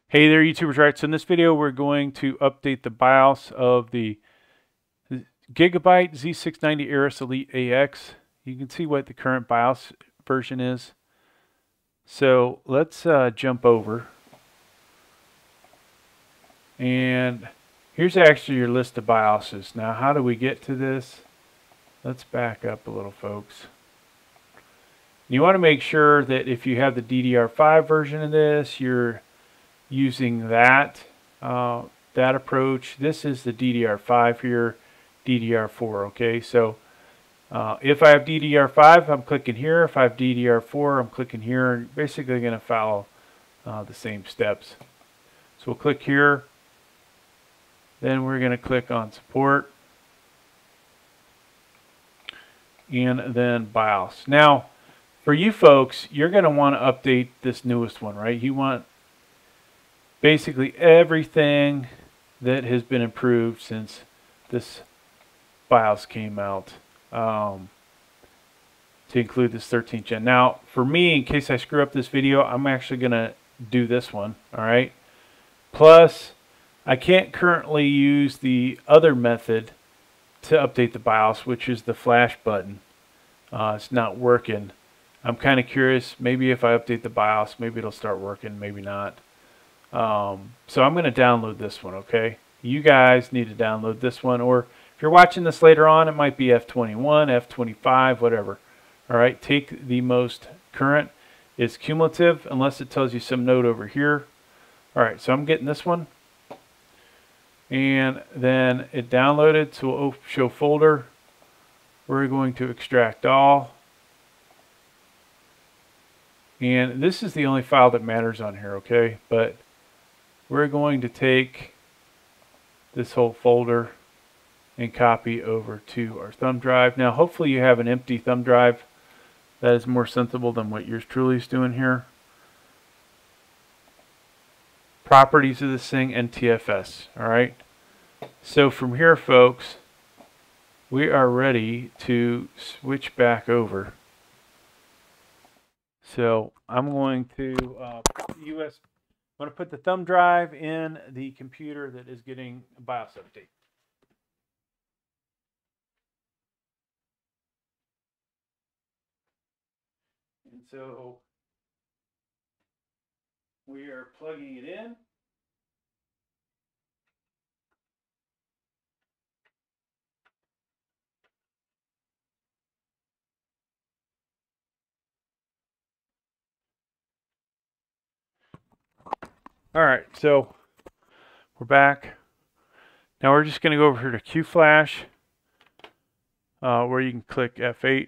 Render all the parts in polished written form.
Hey there, YouTubers. Right, so in this video, we're going to update the BIOS of the Gigabyte Z690 Aorus Elite AX. You can see what the current BIOS version is. So let's jump over. And here's actually your list of BIOSes. Now, how do we get to this? Let's back up a little, folks. You want to make sure that if you have the DDR5 version of this, you're using that approach. This is the DDR5 here, DDR4. Okay, so if I have DDR5, I'm clicking here. If I have DDR4, I'm clicking here. And basically going to follow the same steps. So we'll click here. Then we're going to click on support, and then BIOS. Now, for you folks, you're going to want to update this newest one, right? You want basically everything that has been improved since this BIOS came out, to include this 13th gen. Now, for me, in case I screw up this video, I'm actually going to do this one, all right? Plus, I can't currently use the other method to update the BIOS, which is the flash button. It's not working. I'm kind of curious, maybe if I update the BIOS, maybe it'll start working, maybe not. So I'm going to download this one, okay? You guys need to download this one, or if you're watching this later on, it might be F21, F25, whatever. All right, take the most current. It's cumulative unless it tells you some note over here. All right, so I'm getting this one. And then it downloaded, so we'll show folder. We're going to extract all. And this is the only file that matters on here, okay? But we're going to take this whole folder and copy over to our thumb drive. Now, hopefully you have an empty thumb drive. That is more sensible than what yours truly is doing here. Properties of this thing, NTFS, all right? So from here, folks, we are ready to switch back over. So I'm going to I'm going to put the thumb drive in the computer that is getting a BIOS update. And so we are plugging it in. All right, so we're back. Now we're just going to go over here to QFlash, where you can click F8,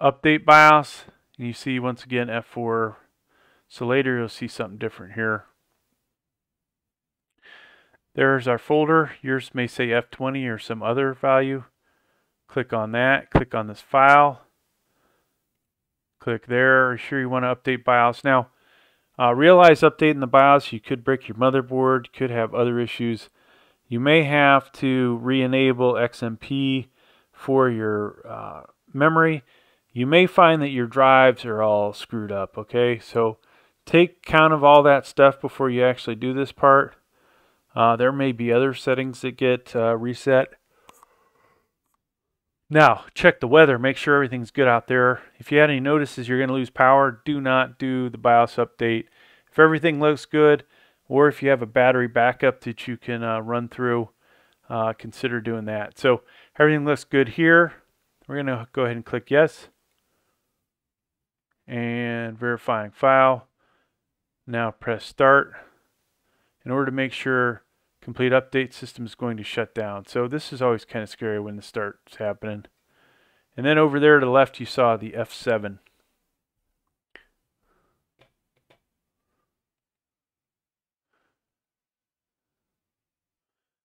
update BIOS, and you see once again F4. So later you'll see something different here. There's our folder. Yours may say F20 or some other value. Click on that. Click on this file. Click there. Are you sure you want to update BIOS? Now, realize updating the BIOS, you could break your motherboard, could have other issues. You may have to re-enable XMP for your memory. You may find that your drives are all screwed up, okay? So take count of all that stuff before you actually do this part. There may be other settings that get reset. Now, check the weather. Make sure everything's good out there. If you had any notices you're going to lose power, do not do the BIOS update. If everything looks good, or if you have a battery backup that you can run through, consider doing that. So everything looks good here. We're going to go ahead and click yes. And verifying file. Now press start. In order to make sure complete update, system is going to shut down. So this is always kind of scary when this starts happening. And then over there to the left you saw the F7.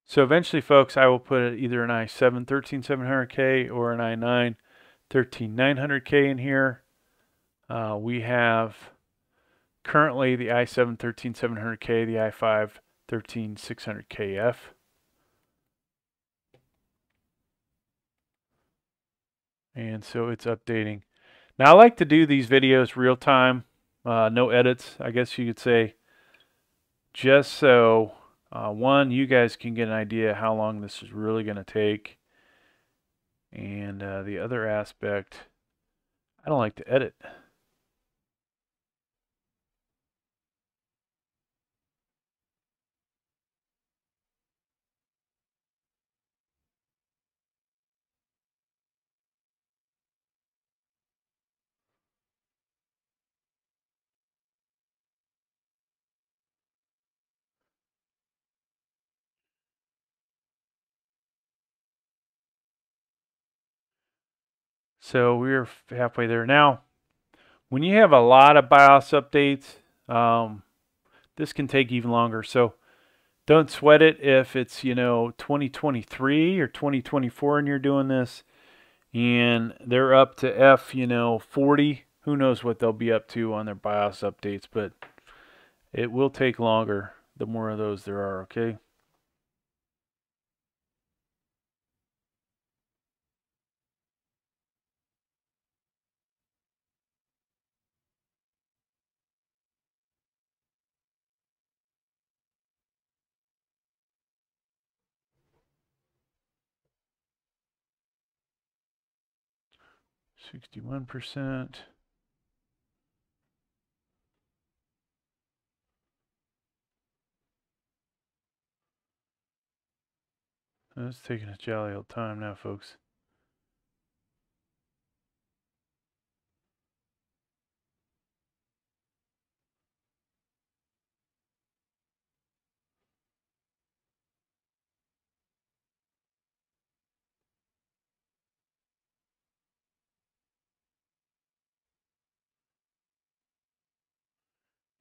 So eventually, folks, I will put either an i7 13700K or an i9 13900K in here. We have currently the i7 13700K, the i5 13600KF. And so it's updating. Now I like to do these videos real time. no edits, I guess you could say, just so one, you guys can get an idea how long this is really going to take, and the other aspect, I don't like to edit. So we're halfway there. Now, when you have a lot of BIOS updates, this can take even longer. So don't sweat it if it's, 2023 or 2024 and you're doing this and they're up to F, 40. Who knows what they'll be up to on their BIOS updates, but it will take longer the more of those there are, okay? %61%. It's taking a jolly old time now, folks.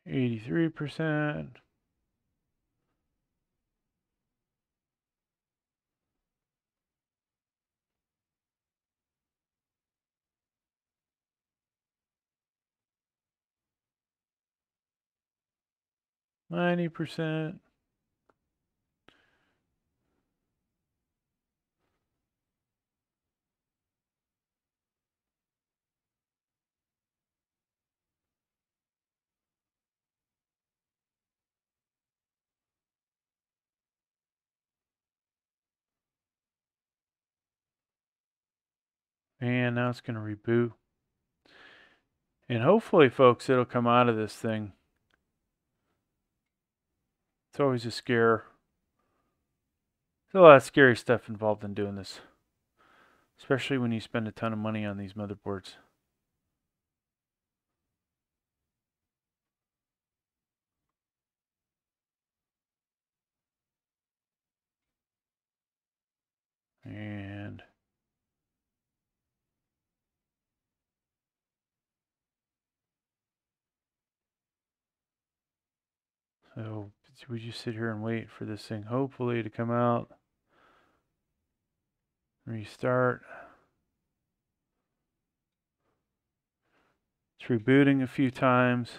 %83. %90. And now it's going to reboot. And hopefully, folks, it'll come out of this thing. It's always a scare. There's a lot of scary stuff involved in doing this, especially when you spend a ton of money on these motherboards. And so we just sit here and wait for this thing hopefully to come out. Restart. It's rebooting a few times.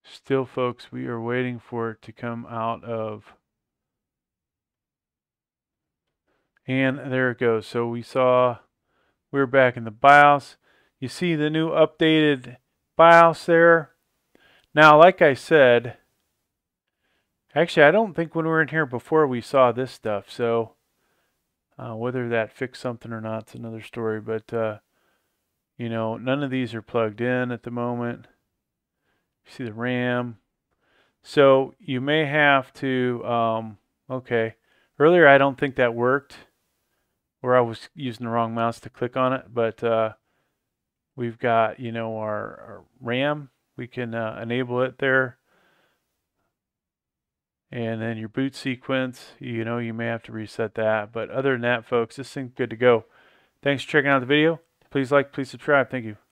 Still, folks, we are waiting for it to come out of. And there it goes. So we're back in the BIOS. You see the new updated BIOS there. Now, like I said, actually, I don't think when we were in here before we saw this stuff. So whether that fixed something or not is another story. But, none of these are plugged in at the moment. You see the RAM. So you may have to, okay. Earlier, I don't think that worked, where I was using the wrong mouse to click on it. But we've got, our RAM. We can enable it there. And then your boot sequence, you may have to reset that. But other than that, folks, this thing's good to go. Thanks for checking out the video. Please like, please subscribe. Thank you.